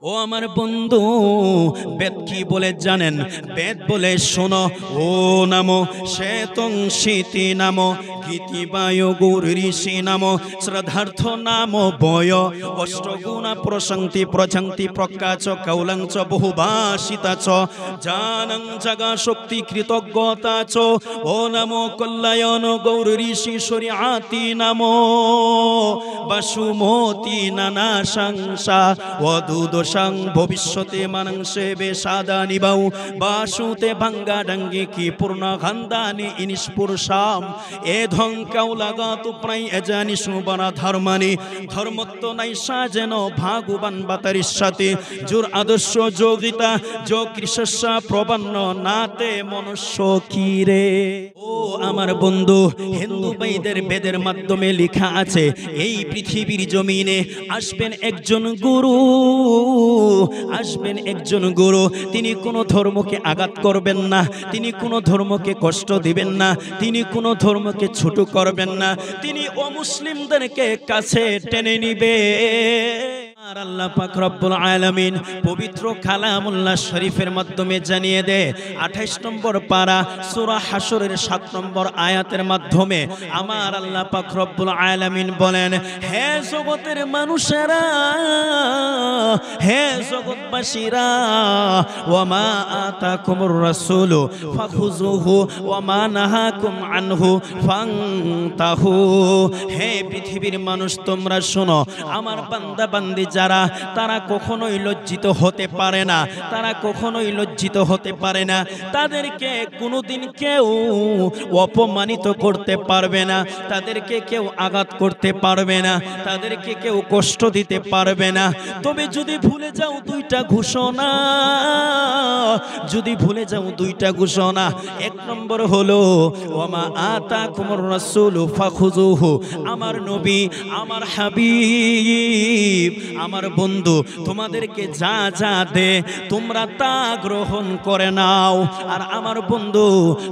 ও আমার বন্ধু, বেদ কি বলে জানেন? বেদ বলে শোনো, ও নামো শ্বেতং শীতি নামো গীতিবায় গৌর ঋষি নামো শ্রদ্ধার্থ নামো বয় অষ্টগুণা প্রশান্তি প্রজান্তি প্রকাচ কৌলঞ্চ বহুভাষিতা চ জানং জগা শক্তি কৃতজ্ঞতা চ ও নমো কল্যাণ গৌর ঋষীশ্বরী আতি নামো বাসুমতি নানা সংসা ওদুদোষং ভবিষ্যতে মানংসে বেসাদানি বাউ বাসুতে ভাঙ্গা ডাঙ্গি কি পূর্ণ খান্দানি ইনিস পুরুষাম এ ধঙ্কাউ লাগাতু প্রায় এজানি সুবনা ধর্মানি ধর্মত্ব নাই সাজেন ভাগুবান বাতারির সাথে জোর আদর্শ যোগিতা যোগ কৃষ্ণা প্রবন্ন নাতে মনুষ্য কিরে। ও আমার বন্ধু, হিন্দু ভাইদের বেদের মাধ্যমে লেখা আছে এই পৃথিবীর জমিনে আসবেন একজন গুরু, আসবেন একজন গুরু। তিনি কোনো ধর্মকে আঘাত করবেন না, তিনি কোনো ধর্মকে কষ্ট দিবেন না, তিনি কোনো ধর্মকে ছোট করবেন না, তিনি অমুসলিমদেরকে কাছে টেনে নিবে। আর আল্লাহ পাক রব্বুল আলামিন পবিত্র কালামুল্লাহ শরীফের মাধ্যমে জানিয়ে দেয় 28 নম্বর পারা সূরা হাশরের 7 নম্বর আয়াতের মাধ্যমে আমার আল্লাহ পাক রব্বুল আলামিন বলেন, হে জগতের মানুষেরা, হে জগৎবাসীরা, ওয়ামা আতাকুমুর রাসূলু ফাখুযুহু ওয়ামা নাহাকুম আনহু ফান্তাহু। হে পৃথিবীর মানুষ, তোমরা শোনো, আমার বান্দা বান্দি যারা, তারা কখনোই লজ্জিত হতে পারে না, তারা কখনোই লজ্জিত হতে পারে না, তাদেরকে কোনোদিন কেউ অপমানিত করতে পারবে না, তাদেরকে কেউ আঘাত করতে পারবে না, তাদেরকে কেউ কষ্ট দিতে পারবে না। তবে যদি ভুলে যাও দুইটা ঘোষণা, যদি ভুলে যাও দুইটা ঘোষণা, এক নম্বর হলো ওয়ামা আতাকুমুর রাসূলু ফাখুযুহু, আমার নবী, আমার হাবিব, আমার বন্ধু তোমাদেরকে যা যা দে তোমরা তা গ্রহণ করে নাও। আর আমার বন্ধু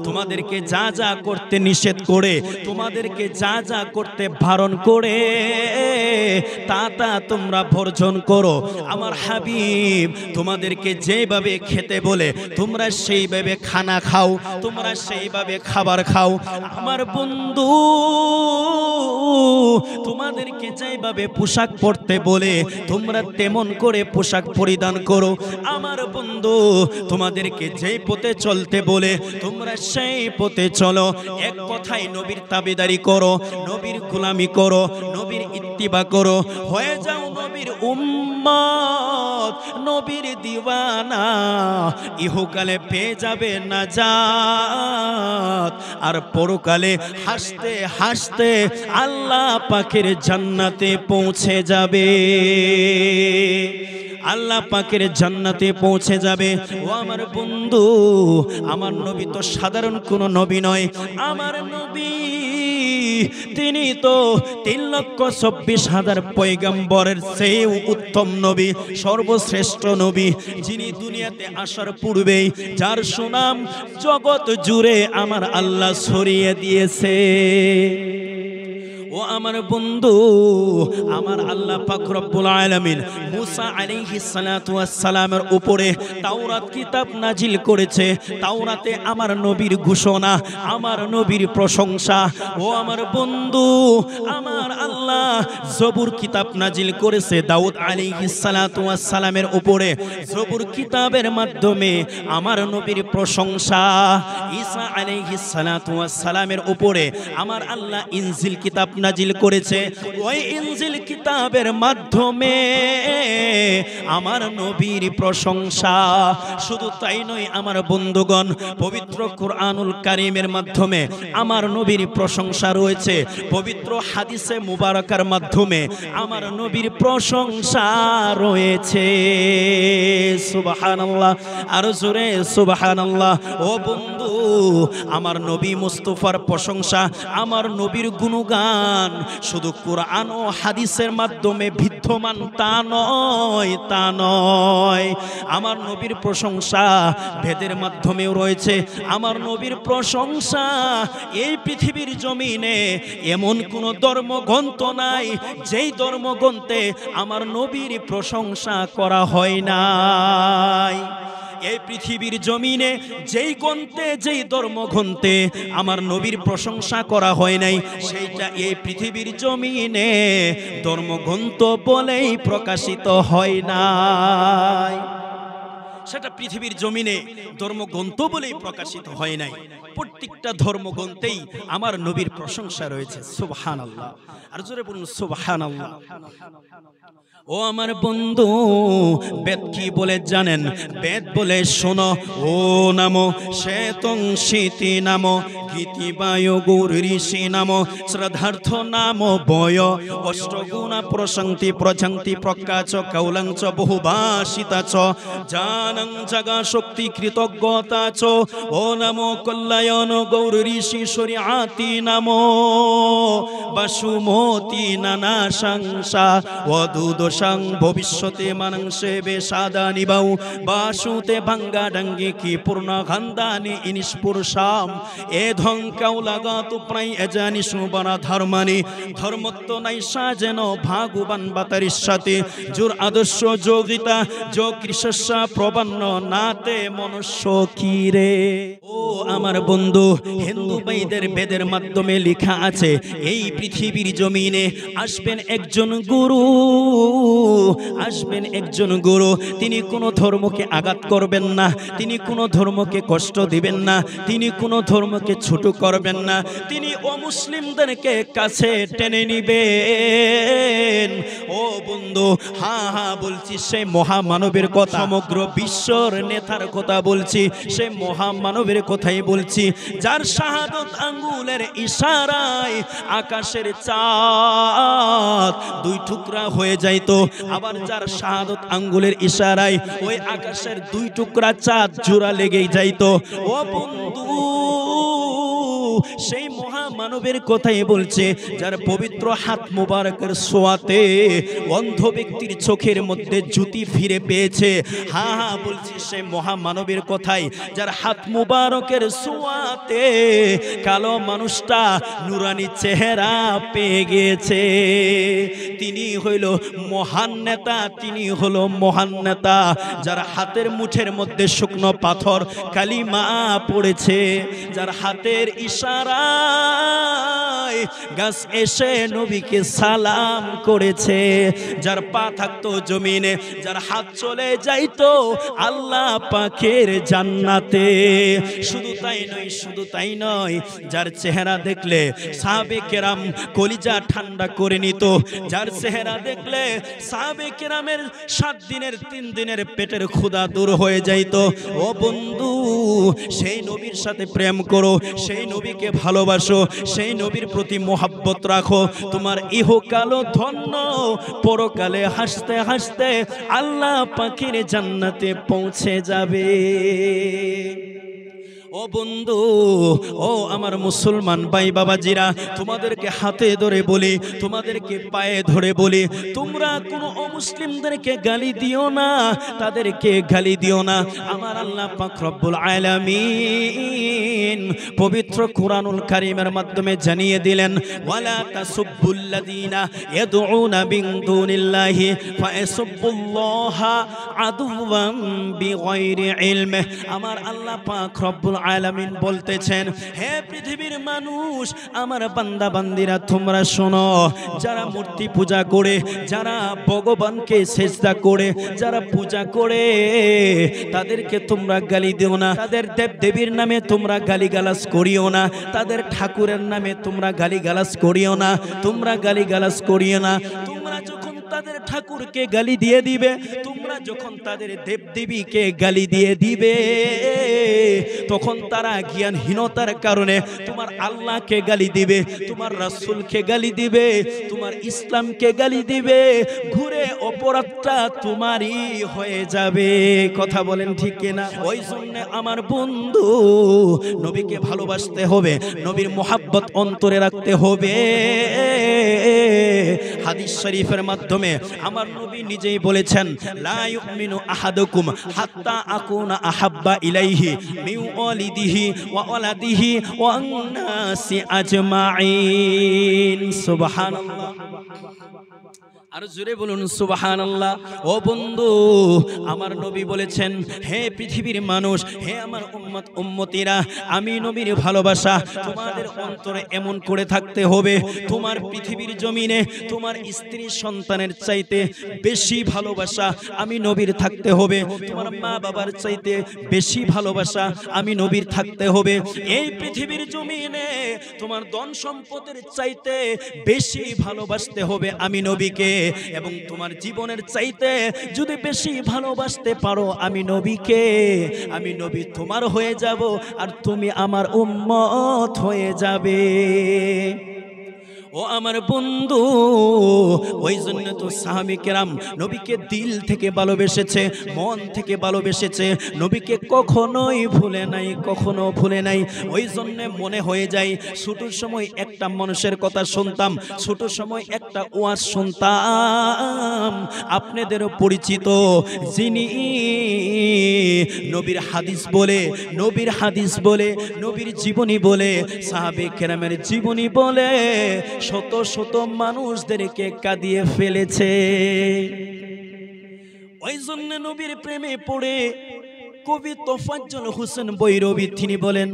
তোমাদেরকে যা যা করতে নিষেধ করে, তোমাদেরকে যা যা করতে বারণ করে, তা তা তোমরা বর্জন করো। আমার হাবিব তোমাদেরকে যেভাবে খেতে বলে তোমরা সেইভাবে খানা খাও, তোমরা সেইভাবে খাবার খাও। আমার বন্ধু তোমাদেরকে যেভাবে পোশাক পরতে বলে তোমরা তেমন করে পোশাক পরিধান করো। আমার বন্ধু তোমাদেরকে যেই পথে চলতে বলে তোমরা সেই পথে চলো। এক কথায় নবীর তাবেদারি করো, নবীর গোলামি করো, নবীর ইত্তিবা করো, হয়ে যাও নবীর উম্মত, নবীর দিওয়ানা। ইহকালে পেয়ে যাবে নাজাত, আর পরকালে হাসতে হাসতে আল্লাহ পাকের জান্নাতে পৌঁছে যাবে, আল্লাহ পাকের জান্নাতে পৌঁছে যাবে। ও আমার বন্ধু, আমার নবী তো সাধারণ কোনো নবী নয়, আমার নবী তিনি তো 3,26,000 পয়গম্বরের চেয়েও উত্তম নবী, সর্বশ্রেষ্ঠ নবী, যিনি দুনিয়াতে আসার পূর্বেই যার সুনাম জগৎ জুড়ে আমার আল্লাহ ছড়িয়ে দিয়েছে। ও আমার বন্ধু, আমার আল্লাহ পাক রব্বুল আলামিন মুসা আলাইহিস সালাতু ওয়াস সালামের উপরে তাওরাত কিতাব নাজিল করেছে। তাওরাতে আমার নবীর ঘোষণা, আমার নবীর প্রশংসা। ও আমার বন্ধু, আমার আল্লাহ জবুর কিতাব নাজিল করেছে দাউদ আলাইহিস সালাতু ওয়াস সালামের উপরে। জবুর কিতাবের মাধ্যমে আমার নবীর প্রশংসা। ঈসা আলাইহিস সালাতু ওয়াস সালামের উপরে আমার আল্লাহ ইনজিল কিতাব নাজিল করেছে। ওই ইনজিল কিতাবের মাধ্যমে আমার নবীর প্রশংসা। শুধু তাই নয় আমার বন্ধুগণ, পবিত্র কুরআনুল কারীমের মাধ্যমে আমার নবীর প্রশংসা রয়েছে। পবিত্র হাদিসে মুবারাকার মাধ্যমে আমার নবীর প্রশংসা রয়েছে। সুবহানাল্লাহ, আর জোরে সুবহানাল্লাহ। ও বন্ধু, আমার নবী মুস্তাফার প্রশংসা, আমার নবীর গুণগান শুধু কোরআন ও হাদিসের মাধ্যমে বিদ্যমান তা নয়, নয় তা নয়। আমার নবীর প্রশংসা বেদের মাধ্যমেও রয়েছে। আমার নবীর প্রশংসা এই পৃথিবীর জমিনে এমন কোন ধর্মগ্রন্থ নাই যেই ধর্মগ্রন্থে আমার নবীর প্রশংসা করা হয় নাই। এই পৃথিবীর জমিনে যেই গ্রন্থে যেই ধর্মগ্রন্থে আমার নবীর প্রশংসা করা হয় নাই, সেইটা এই পৃথিবীর জমিনে ধর্মগ্রন্থ বলেই প্রকাশিত হয় নাই। সেটা পৃথিবীর জমিনে ধর্মগ্রন্থ বলেই প্রকাশিত হয় নাই। প্রত্যেকটা ধর্মগ্রন্থেই আমার নবীর প্রশংসা রয়েছে। সুবহানাল্লাহ। আর জোরে বলুন সুবহানাল্লাহ। ও আমার বন্ধু, বেদ কি বলে জানেন? বেদ বলে শোনো, ও নামো শ্বেতং শীতি নামো গীতি বায়ু গৌর ঋষি নামো শ্রদ্ধার্থ নামো বয় অষ্টগুণা প্রশান্তি প্রজান্তি প্রকাচ কৌলঞ্চ বহুভাষিতা চ জানং জগা শক্তি কৃতজ্ঞতা চ ও নামো কল্যাণ গৌর ঋষি আতি নামো বাসুমতি নানা সংসা অদুদোষং ভবিষ্যতে মানংসে বেসাদানি বাউ বাসুতে ভাঙ্গা ডাঙ্গি কি পূর্ণ খান্দানি ইনিষ্পুরসাম এ ধঙ্কাও লাগাতু প্রায় এজানি সুবনা ধর্মানি ধর্মত্ব নাইসা যেন ভাগুবান বাতারির সাথে জোর আদর্শ যোগিতা যোগ কৃষ্ণা প্রবন্ন নাতে মনুষ্য কিরে। ও আমার বন্ধু, হিন্দু ভাইদের বেদের মাধ্যমে লেখা আছে এই পৃথিবীর জমিনে আসবেন একজন গুরু, আসবেন একজন গুরু। তিনি কোনো ধর্মকে আঘাত করবেন না, তিনি কোনো ধর্মকে কষ্ট দিবেন না, তিনি কোনো ধর্মকে ছোট করবেন না, তিনি অমুসলিমদেরকে কাছে টেনে নিবেন। ও বন্ধু, হ্যাঁ হ্যাঁ বলছি, সেই মহামানবের কথা, সমগ্র বিশ্বর নেতার কথা বলছি, সেই মহামানবের কথাই বলছি, যার শাহাদত আঙ্গুলের ইশারায় আকাশের চাঁদ দুই টুকরা হয়ে যাইতো, আবার যার শাহাদত আঙ্গুলের ইশারায় ওই আকাশের দুই টুকরা চাঁদ জোড়া লেগেই যাইতো। ও বন্ধু, সেই মহামানবের কথাই বলছে, যার পবিত্র হাত মুবারকের ছোঁয়াতে অন্ধ ব্যক্তির চোখের মধ্যে জ্যোতি ফিরে পেয়েছে। হ্যাঁ হ্যাঁ বলছি, সেই মহামানবের কথাই, যার হাত মুবারকের ছোঁয়াতে কালো মানুষটা নুরানি চেহারা পেয়ে গিয়েছে। তিনি হইল মহান নেতা, তিনি হলো মহান নেতা, যার হাতের মুঠের মধ্যে শুকনো পাথর কালিমা পড়েছে, যার হাতের ইশারায় গাছ এসে নবীকে সালাম করেছে, যার পা থাকতো জমিনে, যার হাত চলে যাইতো আল্লাহ পাকের জান্নাতে। শুধু তাই নয়, শুধু তাই নয়, যার চেহারা দেখলে সাহাবে কেরাম কলিজা ঠান্ডা করে নিত, যার চেহারা দেখলে সাহাবে কেরামের 7 দিনের 3 দিনের পেটের ক্ষুধা দূর হয়ে যাইতো। ও বন্ধু, সেই নবীর সাথে প্রেম করো, সেই নবীকে ভালোবাসো, সেই নবীর প্রতি মোহাব্বত রাখো, তোমার ইহকালও ধন্য, পরকালে হাসতে হাসতে আল্লাহ পাকের জান্নাতে পৌঁছে যাবে। ও বন্ধু, ও আমার মুসলমান ভাই বাবাজিরা, তোমাদেরকে হাতে ধরে বলি, তোমাদেরকে পায়ে ধরে বলি, তোমরা কোনো অমুসলিমদেরকে গালি দিও না, তাদেরকে গালি দিও না। আমার আল্লাহ পাক রব্বুল আলামিন পবিত্র কুরআনুল কারীমের মাধ্যমে জানিয়ে দিলেন, ওয়ালা তাসুব্বুল্লাযীনা ইয়াদউনা মিন দুনিল্লাহি ফায়াসুব্বুল্লাহা আদুওয়াম বিগাইরি ইলম। আমার আল্লাহ পাক রব্বুল আলামিন বলতেছেন, হে পৃথিবীর মানুষ, আমার বান্দা বান্দিরা, তোমরা শোনো, যারা মূর্তি পূজা করে, যারা ভগবানকে সেজদা করে, যারা পূজা করে, তাদেরকে তোমরা গালি দিও না, তাদের দেব দেবীর নামে তোমরা গালিগালাজ করিও না, তাদের ঠাকুরের নামে তোমরা গালিগালাজ করিও না, তোমরা গালিগালাজ করিও না। তোমরা যখন তাদের ঠাকুরকে গালি দিয়ে দিবে, তোমরা যখন তাদের দেবদেবীকে গালি দিয়ে দিবে, তখন তারা জ্ঞানহীনতার কারণে তোমার আল্লাহকে গালি দিবে, তোমার রাসূলকে গালি দিবে, তোমার ইসলামকে গালি দিবে, ঘুরে অপরাধটা তোমারই হয়ে যাবে। কথা বলেন ঠিক কিনা? ওই জন্য আমার বন্ধু, নবীকে ভালোবাসতে হবে, নবীর মোহাব্বত অন্তরে রাখতে হবে। হাদিস শরীফের মাধ্যমে আমার নবী নিজেই বলেছেন, লা ইউমিনু আহাদুকুম হাত্তা আকুনা আহাব্বা ইলাইহি মিন ওয়ালিদিহি ওয়া ওয়ালাদিহি ওয়া আন-নাসি আজমাইন। সুবহানাল্লাহ। আর জোরে বলুন সুবহানাল্লাহ। ও বন্ধু, আমার নবী বলেছেন, হে পৃথিবীর মানুষ, হে আমার উম্মত উম্মতিরা, আমি নবীর ভালোবাসা তোমাদের অন্তরে এমন করে থাকতে হবে, তোমার পৃথিবীর জমিনে তোমার স্ত্রী সন্তানের চাইতে বেশি ভালোবাসা আমি নবীর থাকতে হবে, তোমার মা বাবার চাইতে বেশি ভালোবাসা আমি নবীর থাকতে হবে। এই পৃথিবীর জমিনে তোমার ধন সম্পদের চাইতে বেশি ভালোবাসতে হবে আমি নবীকে, এবং তোমার জীবনের চাইতে যদি বেশি ভালোবাসতে পারো আমি নবীকে, আমি নবী তোমার হয়ে যাব আর তুমি আমার উম্মত হয়ে যাবে। ও আমার বন্ধু, ওই জন্য তো সাহাবী কেরাম নবীকে দিল থেকে ভালোবেসেছে, মন থেকে ভালোবেসেছে, নবীকে কখনোই ভুলে নাই, কখনো ভুলে নাই। ওই জন্য মনে হয়ে যায়, ছোট সময় একটা মানুষের কথা শুনতাম, ছোট সময় একটা ওয়াজ শুনতাম, আপনাদেরও পরিচিত, যিনি নবীর হাদিস বলে, নবীর হাদিস বলে, নবীর জীবনী বলে, সাহাবী কেরামের জীবনী বলে শত শত মানুষদেরকে কাঁদিয়ে ফেলেছে। ওই জন্য নবীর প্রেমে পড়ে কবি তোফাজ্জল হোসেন বৈরবী তিনি বলেন,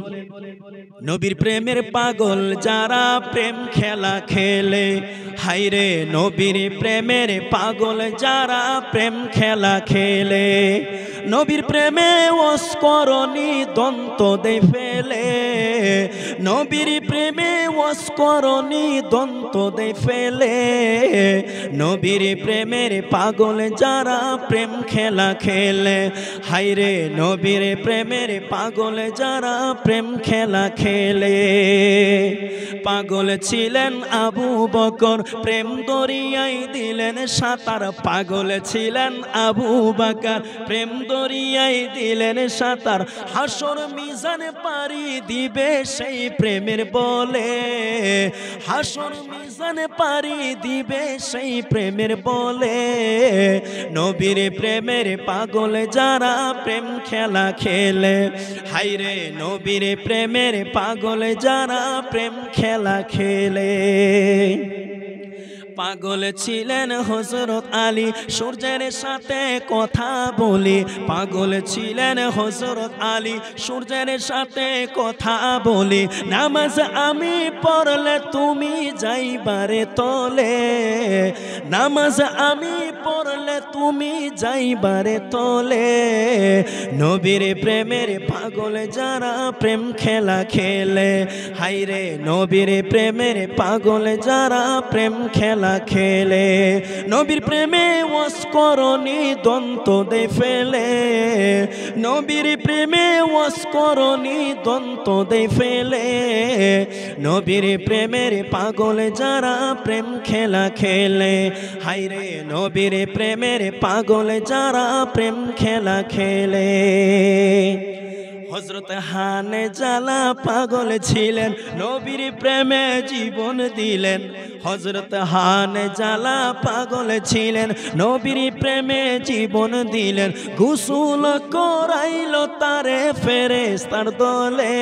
নবীর প্রেমের পাগল যারা প্রেম খেলা খেলে, হায়রে নবীর প্রেমের পাগল যারা প্রেম খেলা খেলে, নবীর প্রেমে ওস্করণী দন্ত দেয় ফেলে, নবীর প্রেমে ওস্করণী দন্ত দেয় ফেলে, নবীর প্রেমের পাগল যারা প্রেম খেলা খেলে, হায়রে নবীর প্রেমের পাগল যারা প্রেম খেলা খেলে। পাগল ছিলেন আবু বকর, প্রেম দরিয়ায় দিলেন সাঁতার, পাগল ছিলেন আবু বকর, প্রেম দরিয়ায় দিলেন সাঁতার, হাসর মিজান পারি দিবে সেই প্রেমের বলে, হাসর মিজান পারি দিবে সেই প্রেমের বলে, নবীর প্রেমের পাগল যারা প্রেম খেলা খেলে, হায়রে নবীর প্রেমের পাগল যারা প্রেম খেলা খেলে। পাগল ছিলেন হযরত আলী, সূর্যের সাথে কথা বলি, পাগল ছিলেন হযরত আলী, সূর্যের সাথে কথা বলি, নামাজ আমি পড়লে তুমি যাইবারে তলে, নামাজ আমি পড়লে তুমি যাইবারে তলে, নবীর প্রেমের পাগল যারা প্রেম খেলা খেলে, হায়রে নবীর প্রেমের পাগল যারা প্রেম খেলা খেলে, নবীর প্রেমে ওস্করণী দন্ত দেয় ফেলে, নবীর প্রেমে ওস্করণী দন্ত দেয় ফেলে, নবীর প্রেমের পাগল যারা প্রেম খেলা খেলে, হায়রে নবীর প্রেমের পাগল যারা প্রেম খেলা খেলে। হযরত হানে জালা পাগল ছিলেন, নবীর প্রেমে জীবন দিলেন, হযরত হানে জালা পাগল ছিলেন, নবীর প্রেমে জীবন দিলেন, গোসল করাইল তারে ফেরেশতার দলে,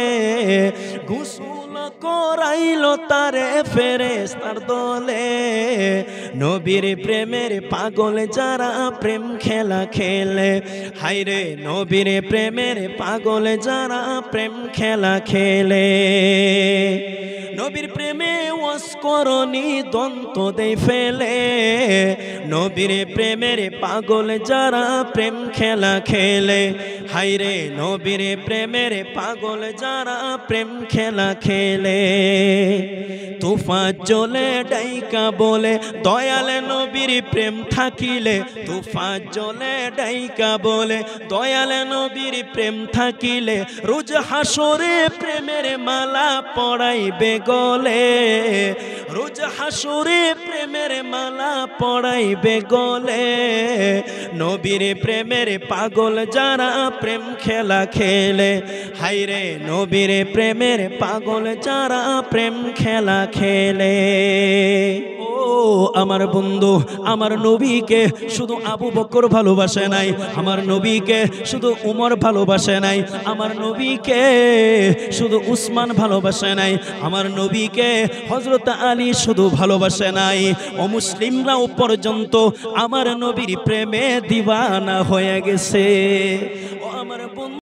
গোসল করাইল তারে ফেরেশতার দলে, নবীর প্রেমের পাগল যারা প্রেম খেলা খেলে, হায়রে নবীর প্রেমের পাগল যারা প্রেম খেলা খেলে, নবীর প্রেমে ওস্করণী দন্ত দেয় ফেলে, নবীর প্রেমের পাগল যারা প্রেম খেলা খেলে, হায়রে নবীর প্রেমের পাগল যারা প্রেম খেলা খেলে। তোফাজ্জলে ডাইকা বলে দয়াল নবীর প্রেম থাকিলে, তোফাজ্জলে ডাইকা বলে দয়াল নবীর প্রেম থাকিলে, রোজ হাসরে প্রেমের মালা পড়াইবে গলে, রোজ হাসরে প্রেমের মালা পড়াইবে গলে, নবীর প্রেমের পাগল যারা প্রেম খেলা খেলে, হায়রে নবীর প্রেমের পাগল যারা প্রেম খেলা খেলে। ও আমার বন্ধু, আমার নবীকে শুধু আবু বকর ভালোবাসে নাই, আমার নবীকে শুধু উমর ভালোবাসে নাই, আমার নবীকে শুধু উসমান ভালোবাসে নাই, আমার নবীকে হযরত আলী শুধু ভালোবাসে নাই, অমুসলিমরাও পর্যন্ত আমার নবীর প্রেমে দিওয়ানা হয়ে গেছে। ও আমার বন্ধু